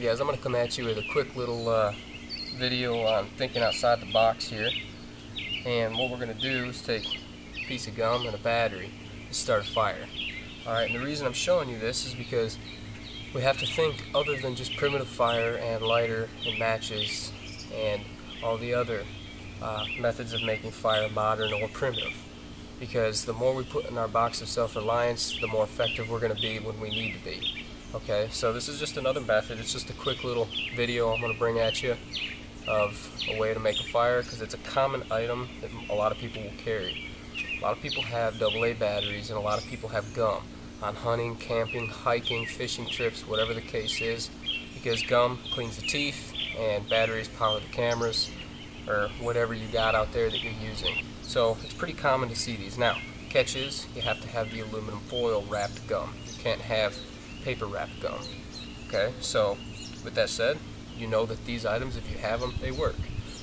Hey guys, I'm going to come at you with a quick little video on thinking outside the box here. And what we're going to do is take a piece of gum and a battery to start a fire. Alright, and the reason I'm showing you this is because we have to think other than just primitive fire and lighter and matches and all the other methods of making fire modern or primitive. Because the more we put in our box of self-reliance, the more effective we're going to be when we need to be. Okay, so this is just another method. It's just a quick little video I'm going to bring at you of a way to make a fire, because it's a common item that a lot of people will carry. A lot of people have AA batteries and a lot of people have gum on hunting, camping, hiking, fishing trips, whatever the case is, because gum cleans the teeth and batteries power the cameras or whatever you got out there that you're using. So it's pretty common to see these. Now, catch is you have to have the aluminum foil wrapped gum. You can't have paper wrapped gum. Okay, so with that said, you know that these items, if you have them, they work.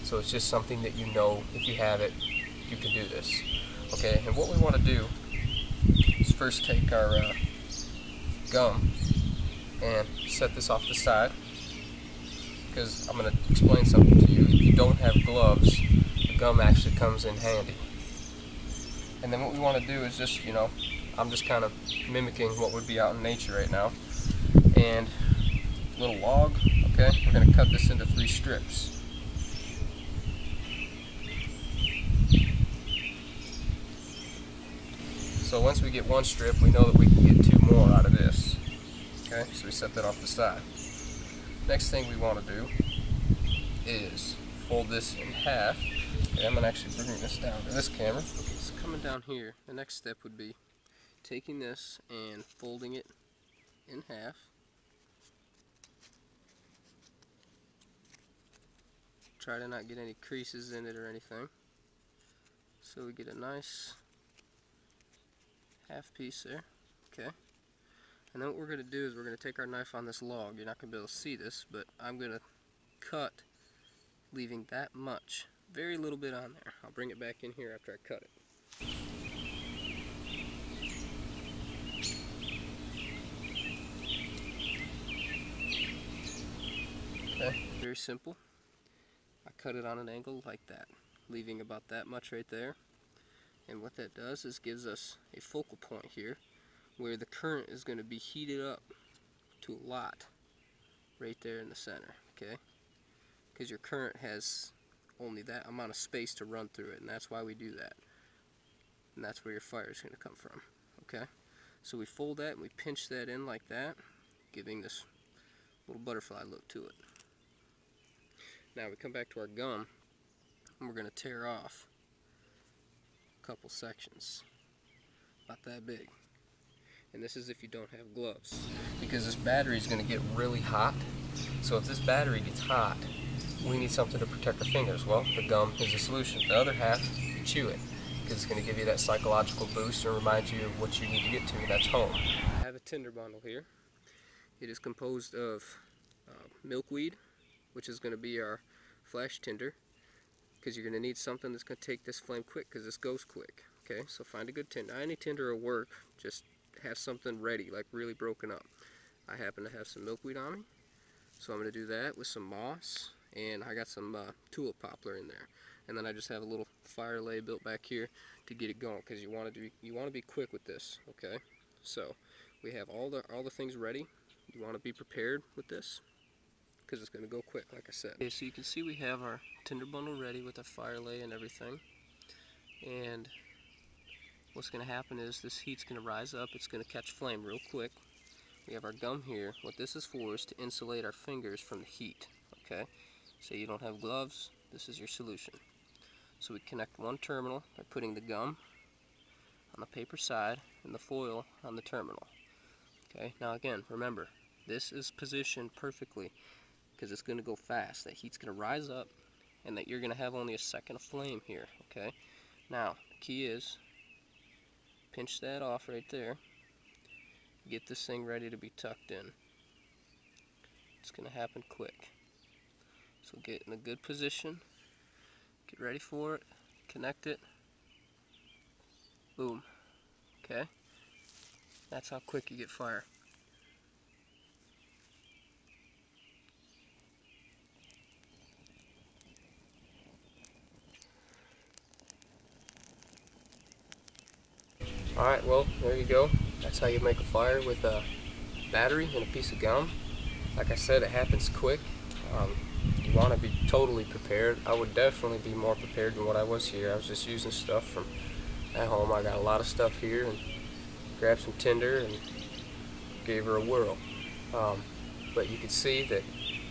So it's just something that you know, if you have it, you can do this. Okay, and what we want to do is first take our gum and set this off the side, because I'm going to explain something to you. If you don't have gloves, the gum actually comes in handy. And then what we want to do is just, I'm just kind of mimicking what would be out in nature right now. And a little log, okay, we're going to cut this into 3 strips. So once we get 1 strip, we know that we can get 2 more out of this. Okay, so we set that off the side. Next thing we want to do is fold this in half. Okay, I'm going to actually bring this down to this camera. It's coming down here. The next step would be taking this and folding it in half. Try to not get any creases in it or anything. So we get a nice half piece there. Okay. And then what we're going to do is we're going to take our knife on this log. You're not going to be able to see this, but I'm going to cut, leaving that much, very little bit on there. I'll bring it back in here after I cut it. Okay, very simple. I cut it on an angle like that, leaving about that much right there. And what that does is gives us a focal point here where the current is going to be heated up to a lot right there in the center, okay? Because your current has only that amount of space to run through it, and that's why we do that. And that's where your fire is going to come from, okay? So we fold that and we pinch that in like that, giving this little butterfly look to it. Now we come back to our gum and we're going to tear off a couple sections, about that big. And this is if you don't have gloves, because this battery is going to get really hot. So if this battery gets hot, we need something to protect our fingers. Well, the gum is the solution. The other half, you chew it, because it's going to give you that psychological boost and remind you of what you need to get to, and that's home. I have a tinder bundle here. It is composed of milkweed, which is going to be our flash tinder, because you're going to need something that's going to take this flame quick, because this goes quick. Okay, so find a good tinder. Any tinder will work, just have something ready, like really broken up. I happen to have some milkweed on me, so I'm going to do that with some moss, and I got some tulip poplar in there. And then I just have a little fire lay built back here to get it going, because you want to be quick with this. Okay, so we have all the things ready. You want to be prepared with this, because it's going to go quick, like I said. Okay, so you can see we have our tinder bundle ready with our fire lay and everything. And what's going to happen is this heat's going to rise up. It's going to catch flame real quick. We have our gum here. What this is for is to insulate our fingers from the heat. Okay, say you don't have gloves, this is your solution. So we connect one terminal by putting the gum on the paper side and the foil on the terminal. Okay, now again, remember, this is positioned perfectly because it's going to go fast. That heat's going to rise up, and that you're going to have only a second of flame here. Okay, now the key is pinch that off right there. Get this thing ready to be tucked in. It's going to happen quick. So get in a good position, get ready for it, connect it, boom. Okay, that's how quick you get fire. Alright, well, there you go. That's how you make a fire with a battery and a piece of gum. Like I said, it happens quick. You want to be totally prepared. I would definitely be more prepared than what I was here. I was just using stuff from at home. I got a lot of stuff here and grabbed some tinder and gave her a whirl. But you can see that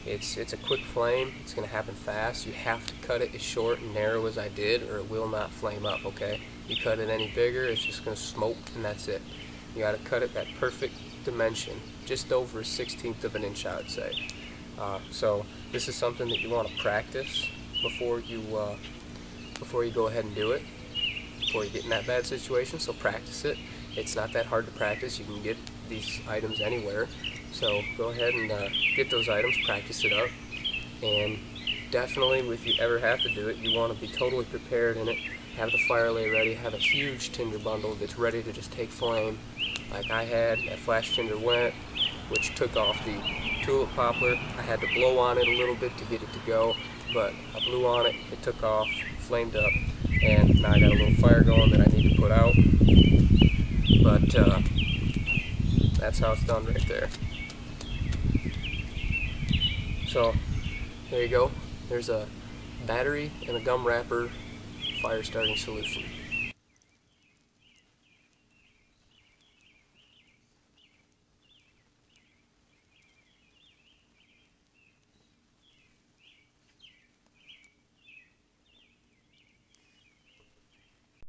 it's a quick flame. It's going to happen fast. You have to cut it as short and narrow as I did, or it will not flame up, okay? You cut it any bigger, it's just going to smoke, and that's it. You got to cut it that perfect dimension, just over 1/16 of an inch, I would say. So this is something that you want to practice before you go ahead and do it, before you get in that bad situation. So practice it. It's not that hard to practice. You can get these items anywhere. So go ahead and get those items, practice it up, and definitely, if you ever have to do it, you want to be totally prepared in it. Have the fire lay ready, have a huge tinder bundle that's ready to just take flame, like I had. That flash tinder went, which took off the tulip poplar. I had to blow on it a little bit to get it to go, but I blew on it, it took off, flamed up, and now I got a little fire going that I need to put out. But that's how it's done right there. So there you go. There's a battery and a gum wrapper fire starting solution.